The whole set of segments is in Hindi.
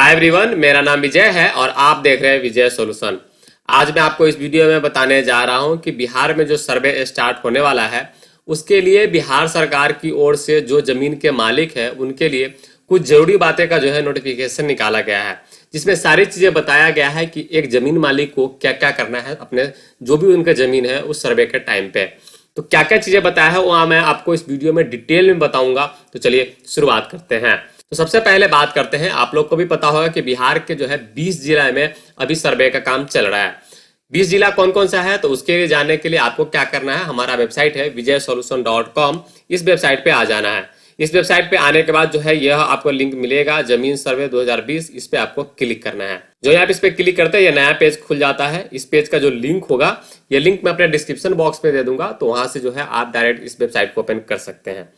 हाय एवरीवन, मेरा नाम विजय है और आप देख रहे हैं विजय सॉल्यूशन। आज मैं आपको इस वीडियो में बताने जा रहा हूं कि बिहार में जो सर्वे स्टार्ट होने वाला है उसके लिए बिहार सरकार की ओर से जो जमीन के मालिक है उनके लिए कुछ जरूरी बातें का जो है नोटिफिकेशन निकाला गया है, जिसमें सारी चीजें बताया गया है कि एक जमीन मालिक को क्या क्या करना है अपने जो भी उनका जमीन है उस सर्वे के टाइम पे। तो क्या क्या चीजें बताया है वहां मैं आपको इस वीडियो में डिटेल में बताऊंगा। तो चलिए शुरुआत करते हैं। तो सबसे पहले बात करते हैं, आप लोग को भी पता होगा कि बिहार के जो है 20 जिला में अभी सर्वे का काम चल रहा है। 20 जिला कौन कौन सा है तो उसके लिए जानने के लिए आपको क्या करना है, हमारा वेबसाइट है vijaysolution.com, इस वेबसाइट पे आ जाना है। इस वेबसाइट पे आने के बाद जो है यह आपको लिंक मिलेगा जमीन सर्वे 2020, इस पे आपको क्लिक करना है। जो आप इस पे क्लिक करते हैं ये नया पेज खुल जाता है। इस पेज का जो लिंक होगा ये लिंक मैं अपने डिस्क्रिप्शन बॉक्स में दे दूंगा, तो वहां से जो है आप डायरेक्ट इस वेबसाइट को ओपन कर सकते हैं।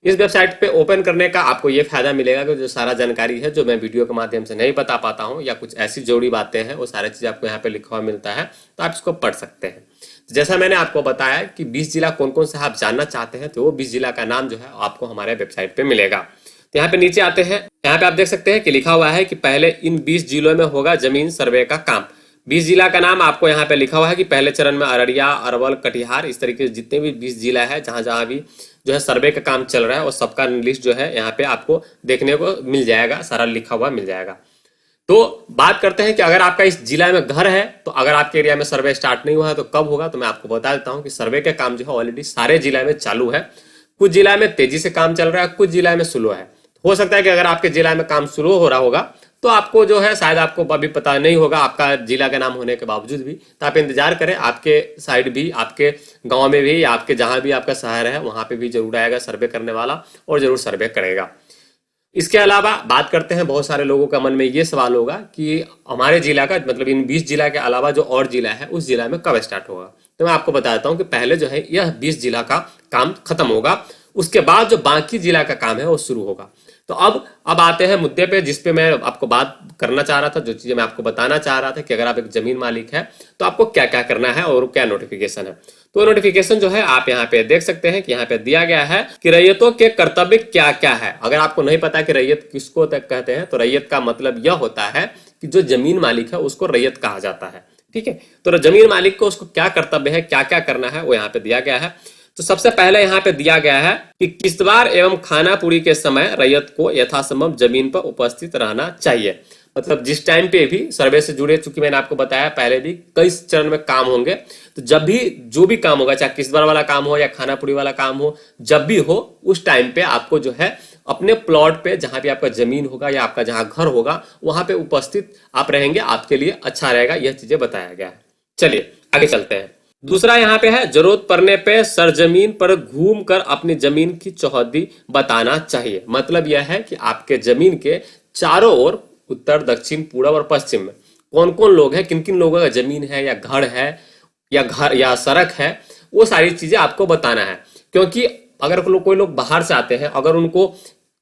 इस वेबसाइट पे ओपन करने का आपको ये फायदा मिलेगा कि जो सारा जानकारी है जो मैं वीडियो के माध्यम से नहीं बता पाता हूँ या कुछ ऐसी जरूरी बातें हैं वो सारी चीज आपको यहाँ पे लिखा हुआ मिलता है, तो आप इसको पढ़ सकते हैं। तो जैसा मैंने आपको बताया कि 20 जिला कौन कौन सा आप जानना चाहते हैं, तो वो 20 जिला का नाम जो है आपको हमारे वेबसाइट पे मिलेगा। तो यहाँ पे नीचे आते हैं, यहाँ पे आप देख सकते हैं कि लिखा हुआ है कि पहले इन 20 जिलों में होगा जमीन सर्वे का काम। 20 जिला का नाम आपको यहाँ पे लिखा हुआ है कि पहले चरण में अररिया, अरवल, कटिहार, इस तरीके से जितने भी 20 जिला है जहां जहां भी जो है सर्वे का काम चल रहा है वो सबका लिस्ट जो है यहाँ पे आपको देखने को मिल जाएगा, सारा लिखा हुआ मिल जाएगा। तो बात करते हैं कि अगर आपका इस जिला में घर है तो अगर आपके एरिया में सर्वे स्टार्ट नहीं हुआ है तो कब होगा, तो मैं आपको बता देता हूँ कि सर्वे का काम जो है ऑलरेडी सारे जिला में चालू है। कुछ जिला में तेजी से काम चल रहा है, कुछ जिला में स्लो है। हो सकता है कि अगर आपके जिला में काम शुरू हो रहा होगा तो आपको जो है शायद आपको अभी पता नहीं होगा आपका जिला का नाम होने के बावजूद भी, तो आप इंतजार करें, आपके साइड भी, आपके गांव में भी, या आपके जहां भी आपका शहर है वहां पे भी जरूर आएगा सर्वे करने वाला और जरूर सर्वे करेगा। इसके अलावा बात करते हैं, बहुत सारे लोगों का मन में ये सवाल होगा कि हमारे जिला का मतलब इन 20 जिला के अलावा जो और जिला है उस जिला में कब स्टार्ट होगा। तो मैं आपको बता देता हूँ कि पहले जो है यह 20 जिला का काम खत्म होगा, उसके बाद जो बाकी जिला का काम है वो शुरू होगा। तो अब आते हैं मुद्दे पे जिस पे मैं आपको बात करना चाह रहा था, जो चीजें मैं आपको बताना चाह रहा था कि अगर आप एक जमीन मालिक है तो आपको क्या क्या करना है और क्या नोटिफिकेशन है। तो नोटिफिकेशन जो है आप यहाँ पे देख सकते हैं कि यहाँ पे दिया गया है कि रैयतों के कर्तव्य क्या क्या है। अगर आपको नहीं पता कि रैयत किसको तक कहते हैं तो रैयत का मतलब यह होता है कि जो जमीन मालिक है उसको रैयत कहा जाता है। ठीक है, तो जमीन मालिक को उसको क्या कर्तव्य है, क्या क्या करना है वो यहाँ पे दिया गया है। तो सबसे पहले यहाँ पे दिया गया है कि किश्तवार एवं खानापुरी के समय रैयत को यथासंभव जमीन पर उपस्थित रहना चाहिए। मतलब जिस टाइम पे भी सर्वे से जुड़े, चूंकि मैंने आपको बताया पहले भी कई चरण में काम होंगे, तो जब भी जो भी काम होगा, चाहे किश्तवार वाला काम हो या खानापुरी वाला काम हो, जब भी हो उस टाइम पे आपको जो है अपने प्लॉट पे जहां भी आपका जमीन होगा या आपका जहां घर होगा वहां पे उपस्थित आप रहेंगे, आपके लिए अच्छा रहेगा। यह चीजें बताया गया है। चलिए आगे चलते हैं। दूसरा यहाँ पे है, जरूरत पड़ने पे सरजमीन पर घूम कर अपनी जमीन की चौहद्दी बताना चाहिए। मतलब यह है कि आपके जमीन के चारों ओर उत्तर, दक्षिण, पूर्व और पश्चिम में कौन कौन लोग हैं, किन किन लोगों का जमीन है या घर या सड़क है, वो सारी चीजें आपको बताना है। क्योंकि अगर कोई लोग बाहर से आते हैं, अगर उनको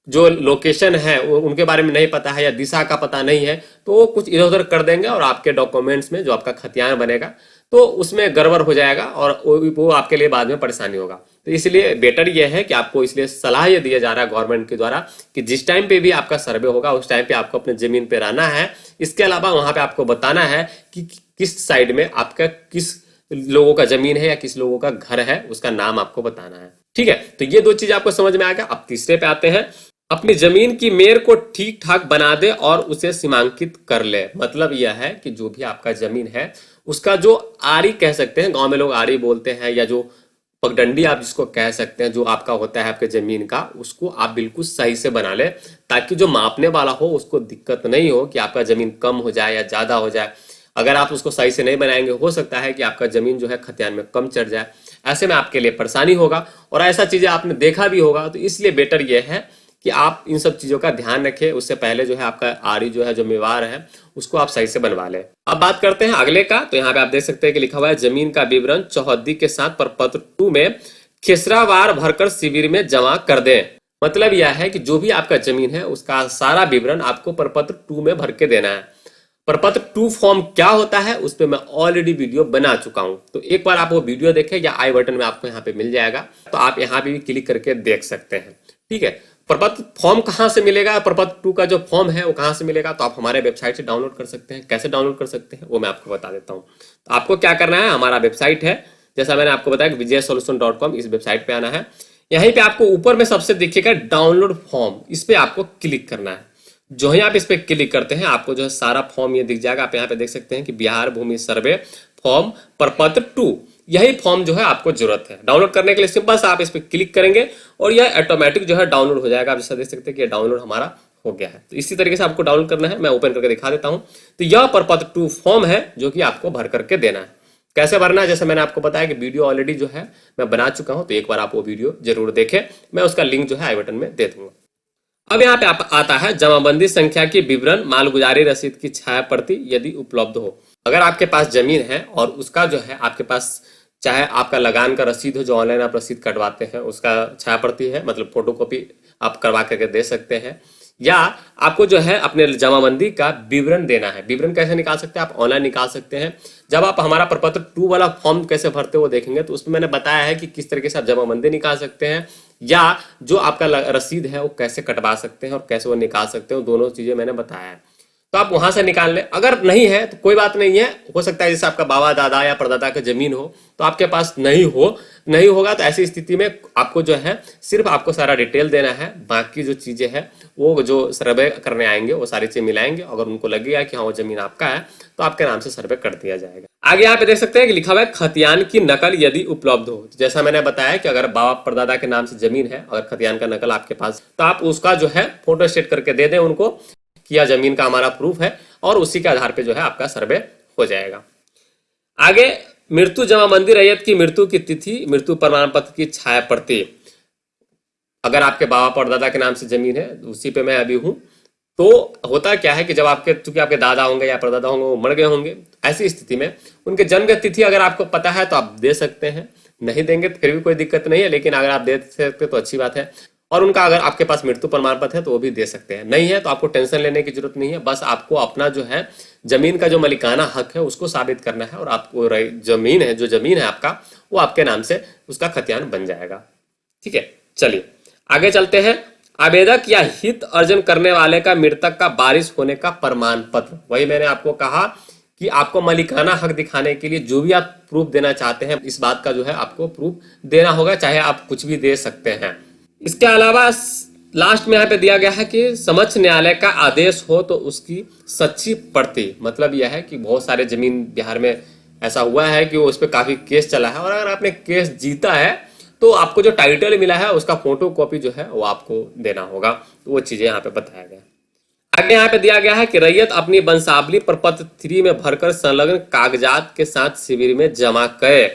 जो लोकेशन है उनके बारे में नहीं पता है या दिशा का पता नहीं है तो वो कुछ इधर उधर कर देंगे और आपके डॉक्यूमेंट्स में जो आपका खतियान बनेगा तो उसमें गड़बड़ हो जाएगा और वो आपके लिए बाद में परेशानी होगा। तो इसलिए बेटर ये है कि आपको इसलिए सलाह ये दिया जा रहा है गवर्नमेंट के द्वारा कि जिस टाइम पे भी आपका सर्वे होगा उस टाइम पे आपको अपने जमीन पे रहना है। इसके अलावा वहां पे आपको बताना है कि किस साइड में आपका किस लोगों का जमीन है या किस लोगों का घर है, उसका नाम आपको बताना है। ठीक है, तो ये दो चीज आपको समझ में आ गया। अब तीसरे पे आते हैं, अपनी जमीन की मेर को ठीक ठाक बना दे और उसे सीमांकित कर ले। मतलब यह है कि जो भी आपका जमीन है उसका जो आरी कह सकते हैं, गांव में लोग आरी बोलते हैं, या जो पगडंडी आप जिसको कह सकते हैं, जो आपका होता है आपके जमीन का, उसको आप बिल्कुल सही से बना ले ताकि जो मापने वाला हो उसको दिक्कत नहीं हो कि आपका जमीन कम हो जाए या ज्यादा हो जाए। अगर आप उसको सही से नहीं बनाएंगे हो सकता है कि आपका जमीन जो है खतियान में कम चढ़ जाए, ऐसे में आपके लिए परेशानी होगा और ऐसा चीजें आपने देखा भी होगा। तो इसलिए बेटर यह है कि आप इन सब चीजों का ध्यान रखें, उससे पहले जो है आपका आरी जो है, जो मेवार है, उसको आप सही से बनवा लें। अब बात करते हैं अगले का। तो यहाँ पे आप देख सकते हैं कि लिखा हुआ है, जमीन का विवरण चौहद्दी के साथ प्रपत्र 2 में खेसरावार भरकर शिविर में जमा कर दें। मतलब यह है कि जो भी आपका जमीन है उसका सारा विवरण आपको प्रपत्र 2 में भर के देना है। प्रपत्र 2 फॉर्म क्या होता है उस पर मैं ऑलरेडी वीडियो बना चुका हूं, तो एक बार आप वो वीडियो देखें या आई बटन में आपको यहाँ पे मिल जाएगा, तो आप यहाँ पे भी क्लिक करके देख सकते हैं। ठीक है, प्रपत्र फॉर्म कहाँ से मिलेगा, प्रपत्र 2 का जो फॉर्म है वो कहाँ से मिलेगा, तो आप हमारे वेबसाइट से डाउनलोड कर सकते हैं। कैसे डाउनलोड कर सकते हैं वो मैं आपको बता देता हूँ। तो आपको क्या करना है, हमारा वेबसाइट है, जैसा मैंने आपको बताया vijayasolution.com, इस वेबसाइट पे आना है। यहीं पे आपको ऊपर में सबसे दिखेगा डाउनलोड फॉर्म, इस पे आपको क्लिक करना है। जो ही आप इस पे क्लिक करते हैं आपको जो है सारा फॉर्म ये दिख जाएगा। आप यहाँ पे देख सकते हैं कि बिहार भूमि सर्वे फॉर्म प्रपत्र 2, यही फॉर्म जो है आपको जरूरत है डाउनलोड करने के लिए। सिंपल सा आप इस पे क्लिक करेंगे और यह ऑटोमेटिक जो है डाउनलोड हो जाएगा। आप जैसा देख सकते हैं कि ये डाउनलोड हमारा हो गया है। तो इसी तरीके से आपको डाउनलोड करना है, मैं ओपन करके दिखा देता हूँ। तो यह प्रपत्र 2 फॉर्म है जो कि आपको भर करके देना है। कैसे भरना है, जैसे मैंने आपको बताया कि वीडियो ऑलरेडी जो है मैं बना चुका हूं, तो एक बार आप वो वीडियो जरूर देखें, मैं उसका लिंक जो है आई बटन में दे दूंगा। अब यहाँ पे आता है जमाबंदी संख्या की विवरण, मालगुजारी रसीद की छाया प्रति यदि उपलब्ध हो। अगर आपके पास जमीन है और उसका जो है आपके पास चाहे आपका लगान का रसीद हो, जो ऑनलाइन आप रसीद कटवाते हैं, उसका छाया प्रति है, मतलब फोटोकॉपी आप करवा करके दे सकते हैं, या आपको जो है अपने जमाबंदी का विवरण देना है। विवरण कैसे निकाल सकते हैं, आप ऑनलाइन निकाल सकते हैं। जब आप हमारा प्रपत्र 2 वाला फॉर्म कैसे भरते हो देखेंगे तो उसमें मैंने बताया है कि किस तरीके से आप जमाबंदी निकाल सकते हैं, या जो आपका रसीद है वो कैसे कटवा सकते हैं और कैसे वो निकाल सकते हैं, दोनों चीजें मैंने बताया है। तो आप वहां से निकाल लें। अगर नहीं है तो कोई बात नहीं है, हो सकता है जैसे आपका बाबा दादा या परदादा का जमीन हो तो आपके पास नहीं होगा, तो ऐसी स्थिति में आपको जो है सिर्फ आपको सारा डिटेल देना है। बाकी जो चीजें हैं वो जो सर्वे करने आएंगे वो सारी चीजें मिलाएंगे। अगर उनको लगेगा कि हाँ वो जमीन आपका है तो आपके नाम से सर्वे कर दिया जाएगा। आगे यहाँ पे देख सकते हैं कि लिखा हुआ है खतियान की नकल यदि उपलब्ध हो। जैसा मैंने बताया कि अगर बाबा परदादा के नाम से जमीन है, अगर खतियान का नकल आपके पास, तो आप उसका जो है फोटो स्टेट करके दे दें उनको कि यह जमीन का हमारा प्रूफ है, और उसी के आधार पे जो है आपका सर्वे हो जाएगा। आगे मृत्यु जमाबंदी रैयत की मृत्यु की तिथि, मृत्यु प्रमाण पत्र की छाया प्रति। अगर आपके बाबा परदादा के नाम से जमीन है, उसी पे मैं अभी हूं, तो होता क्या है कि जब चूंकि आपके दादा होंगे या परदादा होंगे वो मर गए होंगे, ऐसी स्थिति में उनके जन्म तिथि अगर आपको पता है तो आप दे सकते हैं, नहीं देंगे तो फिर भी कोई दिक्कत नहीं है, लेकिन अगर आप दे सकते तो अच्छी बात है। और उनका अगर आपके पास मृत्यु प्रमाण पत्र है तो वो भी दे सकते हैं। नहीं है तो आपको टेंशन लेने की जरूरत नहीं है, बस आपको अपना जो है जमीन का जो मलिकाना हक है उसको साबित करना है, और आपको जमीन है आपका, वो आपके नाम से उसका खतियान बन जाएगा। ठीक है, चलिए आगे चलते हैं। आवेदक या हित अर्जन करने वाले का मृतक का वारिस होने का प्रमाण पत्र। वही मैंने आपको कहा कि आपको मालिकाना हक दिखाने के लिए जो भी आप प्रूफ देना चाहते हैं, इस बात का जो है आपको प्रूफ देना होगा, चाहे आप कुछ भी दे सकते हैं। इसके अलावा लास्ट में यहाँ पे दिया गया है कि समक्ष न्यायालय का आदेश हो तो उसकी सच्ची प्रति। मतलब यह है कि बहुत सारे जमीन बिहार में ऐसा हुआ है कि वो उस पर काफी केस चला है, और अगर आपने केस जीता है तो आपको जो टाइटल मिला है उसका फोटो कॉपी जो है वो आपको देना होगा। तो वो चीजें यहाँ पे बताया गया। आगे यहाँ पे दिया गया है कि रैयत अपनी वंशावली प्रपत्र 3 में भरकर संलग्न कागजात के साथ शिविर में जमा करे।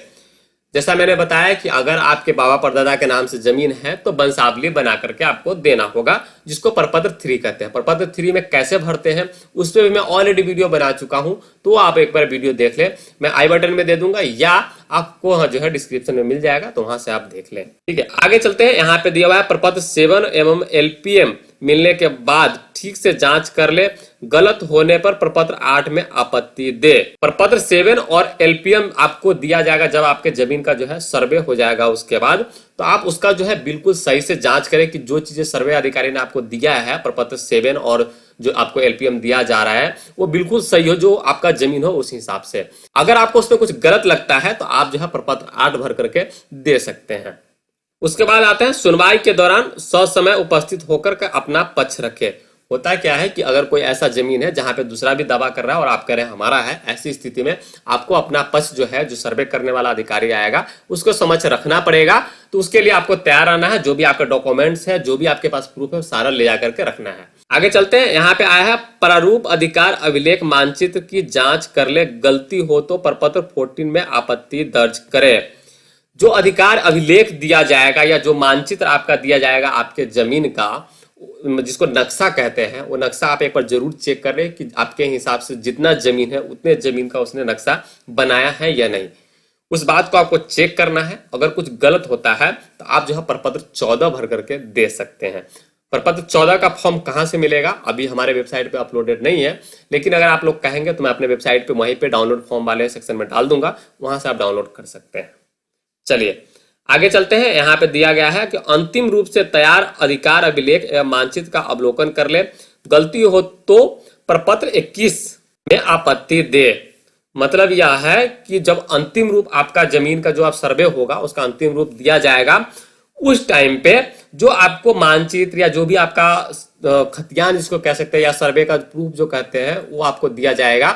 जैसा मैंने बताया कि अगर आपके बाबा परदादा के नाम से जमीन है तो वंशावली बना करके आपको देना होगा, जिसको प्रपत्र 3 कहते हैं। प्रपत्र 3 में कैसे भरते हैं उस पर भी मैं ऑलरेडी वीडियो बना चुका हूं, तो आप एक बार वीडियो देख लें, मैं आई बटन में दे दूंगा या आपको जो है डिस्क्रिप्शन में मिल जाएगा, तो वहां से आप देख लें। ठीक है, आगे चलते हैं। यहाँ पे दिया हुआ है प्रपत्र 7 एवं LPM मिलने के बाद ठीक से जांच कर ले, गलत होने पर प्रपत्र 8 में आपत्ति दे। प्रपत्र 7 और LPM आपको दिया जाएगा जब आपके जमीन का जो है सर्वे हो जाएगा, उसके बाद तो आप उसका जो है बिल्कुल सही से जांच करें कि जो चीजें सर्वे अधिकारी ने आपको दिया है प्रपत्र 7 और जो आपको LPM दिया जा रहा है वो बिल्कुल सही हो, जो आपका जमीन हो उस हिसाब से। अगर आपको उसमें कुछ गलत लगता है तो आप जो है प्रपत्र 8 भर करके दे सकते हैं। उसके बाद आते हैं सुनवाई के दौरान ससमय उपस्थित होकर के अपना पक्ष रखे। होता क्या है कि अगर कोई ऐसा जमीन है जहां पे दूसरा भी दावा कर रहा है और आप कह रहे हैं हमारा है, ऐसी स्थिति में आपको अपना पक्ष जो है, जो सर्वे करने वाला अधिकारी आएगा उसको समझ रखना पड़ेगा। तो उसके लिए आपको तैयार आना है, जो भी आपके डॉक्यूमेंट्स है, जो भी आपके पास प्रूफ है, सारा ले जाकर के रखना है। आगे चलते हैं। यहाँ पे आया है प्रारूप अधिकार अभिलेख मानचित्र की जांच कर ले, गलती हो तो प्रपत्र 14 में आपत्ति दर्ज करे। जो अधिकार अभिलेख दिया जाएगा या जो मानचित्र आपका दिया जाएगा आपके जमीन का, जिसको नक्शा कहते हैं, वो नक्शा आप एक बार जरूर चेक कर लें कि आपके हिसाब से जितना जमीन है उतने जमीन का उसने नक्शा बनाया है या नहीं। उस बात को आपको चेक करना है। अगर कुछ गलत होता है तो आप जो है प्रपत्र 14 भर करके दे सकते हैं। प्रपत्र 14 का फॉर्म कहां से मिलेगा, अभी हमारे वेबसाइट पे अपलोडेड नहीं है, लेकिन अगर आप लोग कहेंगे तो मैं अपने वेबसाइट पे वहीं पे डाउनलोड फॉर्म वाले सेक्शन में डाल दूंगा, वहां से आप डाउनलोड कर सकते हैं। चलिए आगे चलते हैं। यहाँ पे दिया गया है कि अंतिम रूप से तैयार अधिकार अभिलेख एवं मानचित्र का अवलोकन कर ले, गलती हो तो प्रपत्र 21 में आपत्ति दे। मतलब यह है कि जब अंतिम रूप आपका जमीन का जो आप सर्वे होगा उसका अंतिम रूप दिया जाएगा, उस टाइम पे जो आपको मानचित्र या जो भी आपका खतियान जिसको कह सकते हैं या सर्वे का प्रूफ जो कहते हैं वो आपको दिया जाएगा।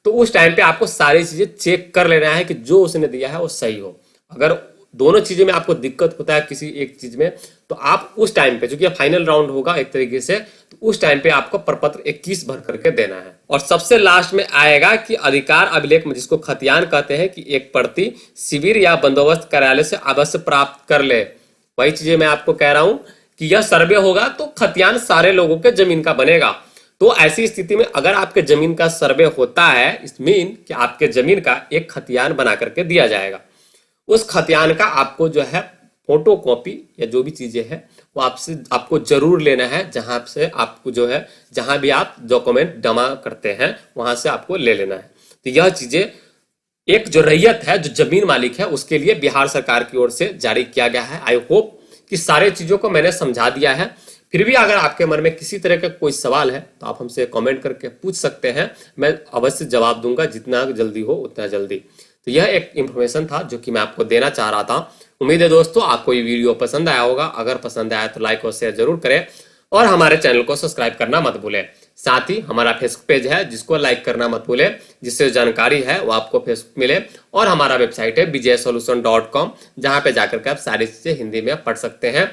तो उस टाइम पे आपको सारी चीजें चेक कर लेना है कि जो उसने दिया है वो सही हो। अगर दोनों चीजें में आपको दिक्कत होता है किसी एक चीज में, तो आप उस टाइम पे, क्योंकि फाइनल राउंड होगा एक तरीके से, तो उस टाइम पे आपको प्रपत्र 21 भर करके देना है। और सबसे लास्ट में आएगा कि अधिकार अभिलेख में, जिसको खतियान कहते हैं, कि एक प्रति शिविर या बंदोबस्त कार्यालय से अवश्य प्राप्त कर ले। वही चीजें मैं आपको कह रहा हूं कि यह सर्वे होगा तो खतियान सारे लोगों के जमीन का बनेगा। तो ऐसी स्थिति में अगर आपके जमीन का सर्वे होता है, इट मीन कि आपके जमीन का एक खतियान बना करके दिया जाएगा। उस खतियान का आपको जो है फोटो कॉपी या जो भी चीजें हैं वो आपको जरूर लेना है, जहां से आपको जो है, जहां भी आप डॉक्यूमेंट जमा करते हैं वहां से आपको ले लेना है। तो यह चीजें एक जो रैयत है, जो जमीन मालिक है, उसके लिए बिहार सरकार की ओर से जारी किया गया है। आई होप कि सारे चीजों को मैंने समझा दिया है। फिर भी अगर आपके मन में किसी तरह का कोई सवाल है तो आप हमसे कमेंट करके पूछ सकते हैं, मैं अवश्य जवाब दूंगा, जितना जल्दी हो उतना जल्दी। तो यह एक इंफॉर्मेशन था जो कि मैं आपको देना चाह रहा था। उम्मीद है दोस्तों आपको ये वीडियो पसंद आया होगा। अगर पसंद आया तो लाइक और शेयर जरूर करें और हमारे चैनल को सब्सक्राइब करना मत भूलें। साथ ही हमारा फेसबुक पेज है जिसको लाइक करना मत भूलें, जिससे जानकारी है वो आपको फेसबुक मिले। और हमारा वेबसाइट है vijayasolution.com, जहां पे जाकर के आप सारी चीजें हिंदी में पढ़ सकते हैं।